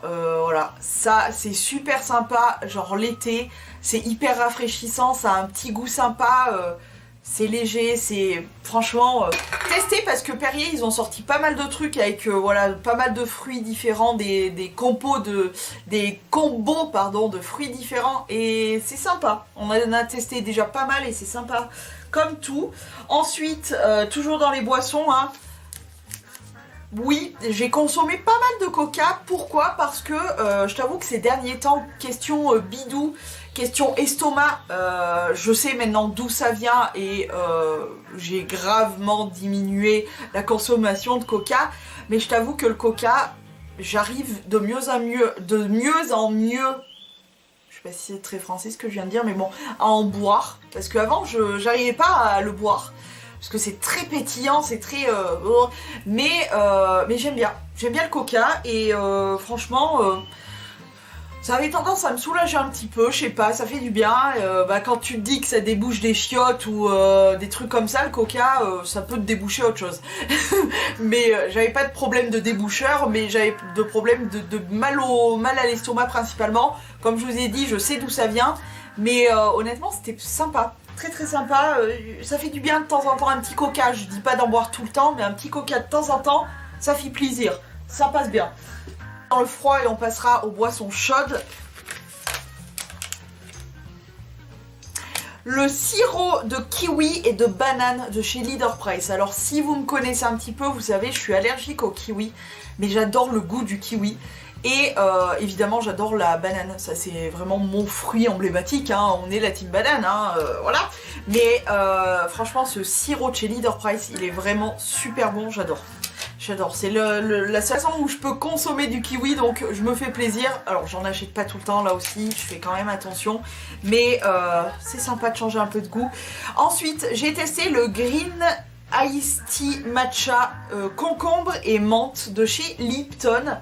voilà, ça c'est super sympa, genre l'été, c'est hyper rafraîchissant, ça a un petit goût sympa, c'est léger, c'est franchement testez, parce que Perrier ils ont sorti pas mal de trucs avec voilà, pas mal de fruits différents, des combos pardon, de fruits différents, et c'est sympa, on en a testé déjà pas mal et c'est sympa comme tout. Ensuite, toujours dans les boissons, hein, oui, j'ai consommé pas mal de coca. Pourquoi? Parce que je t'avoue que ces derniers temps, question bidou, question estomac, je sais maintenant d'où ça vient, et j'ai gravement diminué la consommation de coca. Mais je t'avoue que le coca, j'arrive de mieux en mieux, je sais pas si c'est très français ce que je viens de dire, mais bon, à en boire. Parce qu'avant, j'arrivais pas à le boire. Parce que c'est très pétillant, c'est très... mais j'aime bien. J'aime bien le coca, et franchement, ça avait tendance à me soulager un petit peu, je sais pas, ça fait du bien. Quand tu te dis que ça débouche des chiottes ou des trucs comme ça, le coca, ça peut te déboucher autre chose. Mais j'avais pas de problème de déboucheur, mais j'avais de problème de mal à l'estomac principalement. Comme je vous ai dit, je sais d'où ça vient, mais honnêtement, c'était sympa. Très sympa, ça fait du bien de temps en temps un petit coca, je dis pas d'en boire tout le temps, mais un petit coca de temps en temps, ça fait plaisir, ça passe bien. Dans le froid, et on passera aux boissons chaudes. Le sirop de kiwi et de banane de chez Leader Price. Alors si vous me connaissez un petit peu, vous savez, je suis allergique au kiwi, mais j'adore le goût du kiwi. Et évidemment j'adore la banane, ça c'est vraiment mon fruit emblématique, hein. On est la team banane, hein, voilà. Mais franchement ce sirop de chez Leader Price, il est vraiment super bon, j'adore. C'est la seule façon où je peux consommer du kiwi, donc je me fais plaisir. Alors j'en achète pas tout le temps là aussi, je fais quand même attention, mais c'est sympa de changer un peu de goût. Ensuite j'ai testé le Green Iced Tea Matcha concombre et menthe de chez Lipton.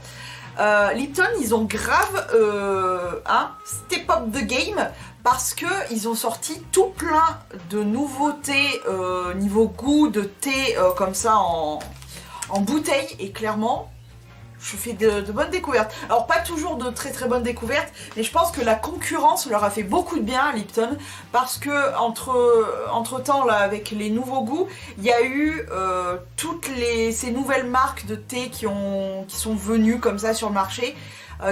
Lipton, ils ont grave step up the game, parce que ils ont sorti tout plein de nouveautés niveau goût de thé comme ça en bouteille et clairement je fais de bonnes découvertes. Alors pas toujours de très très bonnes découvertes, mais je pense que la concurrence leur a fait beaucoup de bien à Lipton, parce que entre temps là, avec les nouveaux goûts, il y a eu ces nouvelles marques de thé qui sont venues comme ça sur le marché,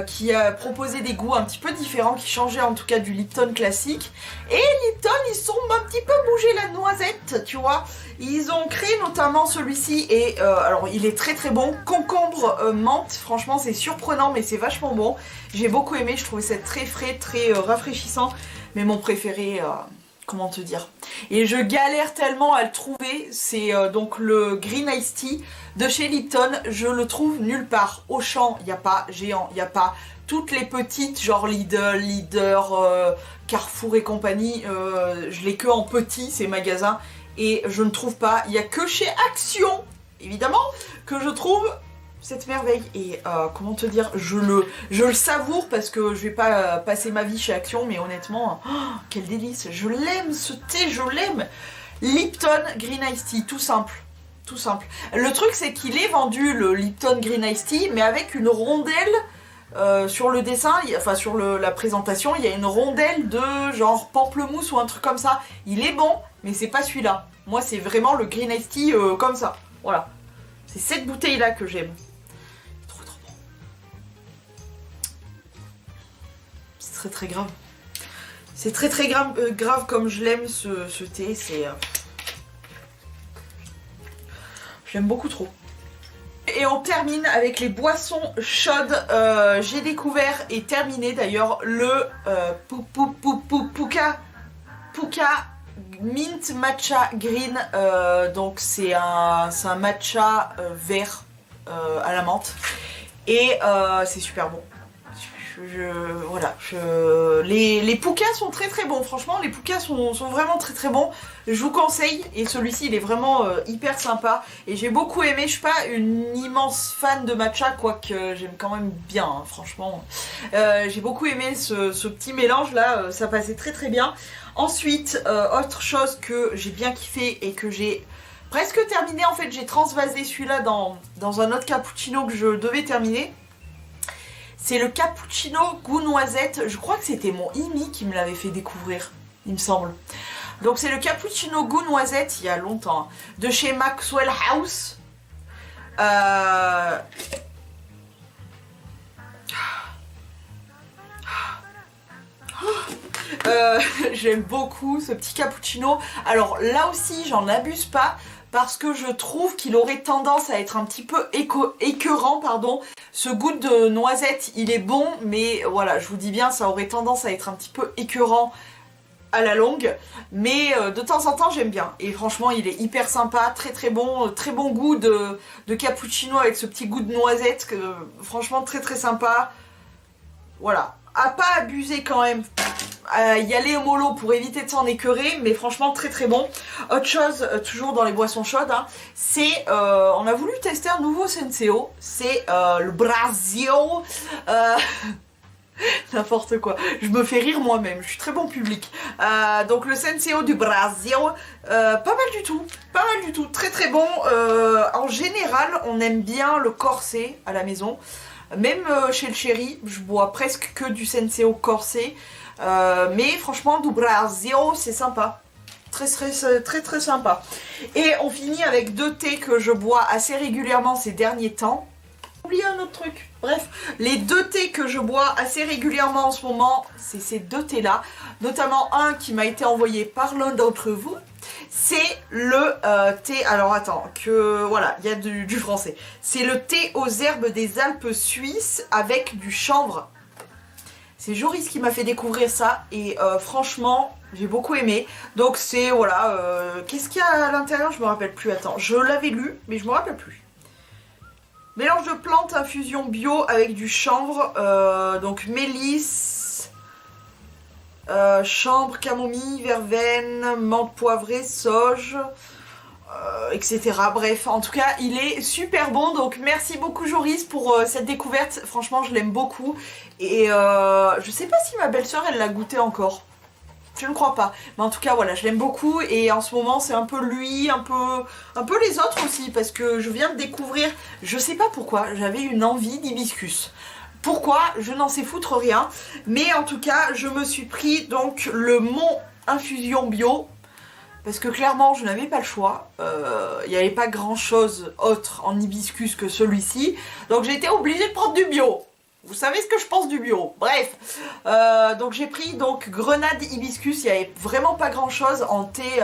qui a proposé des goûts un petit peu différents, qui changeaient en tout cas du Lipton classique. Et Lipton, ils sont un petit peu bougé la noisette, tu vois. Ils ont créé notamment celui-ci, et alors il est très très bon, concombre menthe, franchement c'est surprenant mais c'est vachement bon. J'ai beaucoup aimé, je trouvais ça très frais, très rafraîchissant, mais mon préféré, comment te dire. Et je galère tellement à le trouver, c'est donc le Green Iced Tea de chez Lipton, je le trouve nulle part. Auchan, il n'y a pas, Géant, il n'y a pas. Toutes les petites, genre Lidl, Leader, Carrefour et compagnie, je l'ai que en petit ces magasins. Et je ne trouve pas, il n'y a que chez Action, évidemment, que je trouve cette merveille. Et comment te dire, je le savoure parce que je vais pas passer ma vie chez Action, mais honnêtement, oh, quel délice, je l'aime ce thé, je l'aime. Lipton Green Iced Tea, tout simple. Tout simple. Le truc c'est qu'il est vendu le Lipton Green Iced Tea, mais avec une rondelle sur le dessin, enfin sur la présentation, il y a une rondelle de genre pamplemousse ou un truc comme ça. Il est bon, mais c'est pas celui-là. Moi c'est vraiment le Green Iced Tea comme ça. Voilà. C'est cette bouteille là que j'aime. Trop trop bon. C'est très très grave. C'est très très grave comme je l'aime ce thé, c'est... J'aime beaucoup trop. Et on termine avec les boissons chaudes. J'ai découvert et terminé d'ailleurs le Puka Mint Matcha Green. Donc c'est un matcha vert à la menthe. Et c'est super bon. Voilà, les Pukas sont très très bons, franchement les Pukas sont vraiment très très bons, je vous conseille, et celui-ci il est vraiment hyper sympa, et j'ai beaucoup aimé. Je suis pas une immense fan de matcha, quoique j'aime quand même bien, hein, franchement, j'ai beaucoup aimé ce petit mélange là, ça passait très très bien. Ensuite, autre chose que j'ai bien kiffé et que j'ai presque terminé, en fait j'ai transvasé celui-là dans un autre cappuccino que je devais terminer. C'est le cappuccino goût noisette. Je crois que c'était mon Imi qui me l'avait fait découvrir, il me semble. Donc c'est le cappuccino goût noisette, il y a longtemps, hein, de chez Maxwell House. J'aime beaucoup ce petit cappuccino. Alors là aussi, j'en abuse pas, parce que je trouve qu'il aurait tendance à être un petit peu écœurant, pardon. Ce goût de noisette, il est bon, mais voilà, je vous dis bien, ça aurait tendance à être un petit peu écœurant à la longue. Mais de temps en temps, j'aime bien. Et franchement, il est hyper sympa, très très bon goût de cappuccino avec ce petit goût de noisette. Franchement, très très sympa. Voilà, à pas abuser quand même. Y aller au mollo pour éviter de s'en écœurer, mais franchement très très bon. Autre chose, toujours dans les boissons chaudes, hein, c'est on a voulu tester un nouveau Senseo, c'est le Brasio, n'importe quoi, je me fais rire moi-même, je suis très bon public. Donc le Senseo du Brasio, pas mal du tout, très très bon. En général, on aime bien le corset à la maison, même chez le chéri, je bois presque que du Senseo corsé. Mais franchement, du Brasio, c'est sympa. Très sympa. Et on finit avec deux thés que je bois assez régulièrement ces derniers temps. J'ai oublié un autre truc. Bref, les deux thés que je bois assez régulièrement en ce moment, c'est ces deux thés là. Notamment un qui m'a été envoyé par l'un d'entre vous. C'est le thé, alors attends, voilà, il y a du français. C'est le thé aux herbes des Alpes suisses avec du chanvre. C'est Joris qui m'a fait découvrir ça et franchement j'ai beaucoup aimé. Donc c'est voilà, qu'est-ce qu'il y a à l'intérieur, je me rappelle plus, attends, je l'avais lu mais je me rappelle plus. Mélange de plantes, infusion bio avec du chanvre, donc mélisse, chanvre, camomille, verveine, menthe poivrée, sauge, etc. Bref, en tout cas, il est super bon. Donc merci beaucoup Joris pour cette découverte. Franchement, je l'aime beaucoup. Et je sais pas si ma belle-sœur, elle l'a goûté encore. Je ne crois pas. Mais en tout cas, voilà, je l'aime beaucoup. Et en ce moment, c'est un peu lui, un peu les autres aussi. Parce que je viens de découvrir, je sais pas pourquoi, j'avais une envie d'hibiscus. Pourquoi? Je n'en sais foutre rien. Mais en tout cas, je me suis pris donc le Mont Infusion Bio. Parce que clairement, je n'avais pas le choix. Il n'y avait pas grand chose autre en hibiscus que celui-ci. Donc j'ai été obligée de prendre du bio. Vous savez ce que je pense du bio. Bref, donc j'ai pris donc grenade hibiscus. Il n'y avait vraiment pas grand chose en thé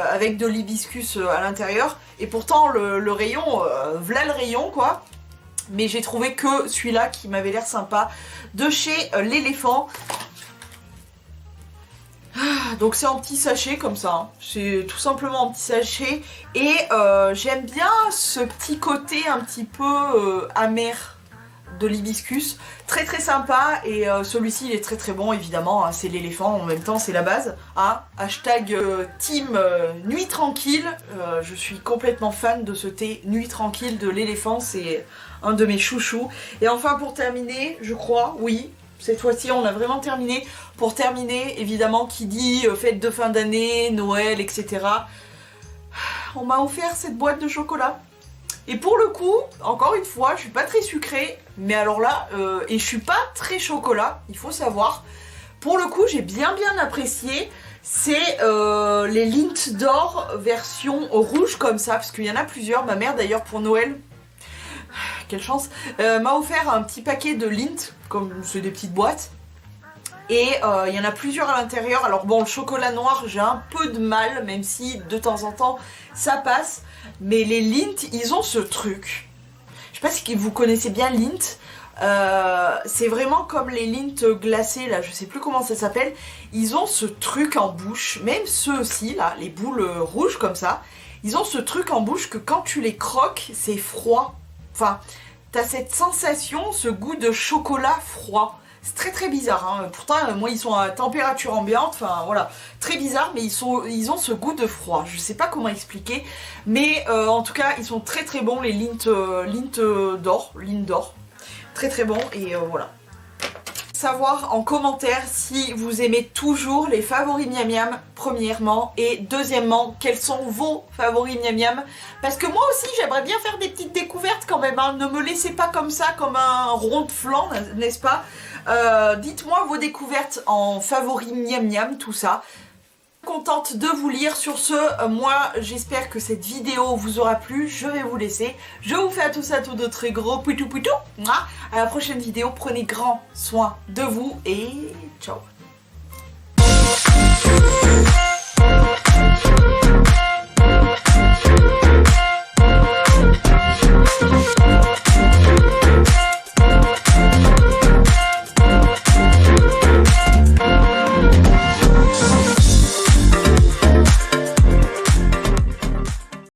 avec de l'hibiscus à l'intérieur. Et pourtant le rayon, v'là le rayon quoi. Mais j'ai trouvé que celui-là qui m'avait l'air sympa de chez l'éléphant. Donc c'est en petit sachet comme ça, hein. C'est tout simplement en petit sachet. Et j'aime bien ce petit côté un petit peu amer de l'hibiscus, très très sympa. Et celui-ci il est très très bon évidemment, hein, c'est l'éléphant, en même temps c'est la base, hein. Hashtag team nuit tranquille, je suis complètement fan de ce thé nuit tranquille de l'éléphant, c'est un de mes chouchous. Et enfin pour terminer, je crois, oui, cette fois-ci on a vraiment terminé. Pour terminer, évidemment, qui dit fête de fin d'année, Noël, etc. On m'a offert cette boîte de chocolat. Et pour le coup, encore une fois, je suis pas très sucrée, mais alors là, et je suis pas très chocolat, il faut savoir. Pour le coup, j'ai bien apprécié. C'est les Lindt d'or version rouge comme ça, parce qu'il y en a plusieurs. Ma mère d'ailleurs pour Noël, quelle chance, m'a offert un petit paquet de Lindt, comme c'est des petites boîtes. Et il y en a plusieurs à l'intérieur. Alors bon, le chocolat noir, j'ai un peu de mal, même si de temps en temps ça passe. Mais les Lindt, ils ont ce truc. Je sais pas si vous connaissez bien Lindt. C'est vraiment comme les Lindt glacés, là, je sais plus comment ça s'appelle. Ils ont ce truc en bouche, même ceux-ci, là, les boules rouges comme ça. Ils ont ce truc en bouche que quand tu les croques, c'est froid. Enfin, t'as cette sensation, ce goût de chocolat froid. C'est très très bizarre, hein. Pourtant moi ils sont à température ambiante, enfin voilà, très bizarre, mais ils ont ce goût de froid, je sais pas comment expliquer, mais en tout cas ils sont très très bons les Lindt d'or, très très bons et voilà. Savoir en commentaire si vous aimez toujours les favoris miam miam premièrement, et deuxièmement quels sont vos favoris miam miam, parce que moi aussi j'aimerais bien faire des petites découvertes quand même, hein. Ne me laissez pas comme ça, comme un rond de flanc, n'est-ce pas? Dites-moi vos découvertes en favoris miam miam, tout ça. Contente de vous lire. Sur ce, moi j'espère que cette vidéo vous aura plu. Je vais vous laisser. Je vous fais à tous de très gros poutou poutou. À la prochaine vidéo. Prenez grand soin de vous et ciao.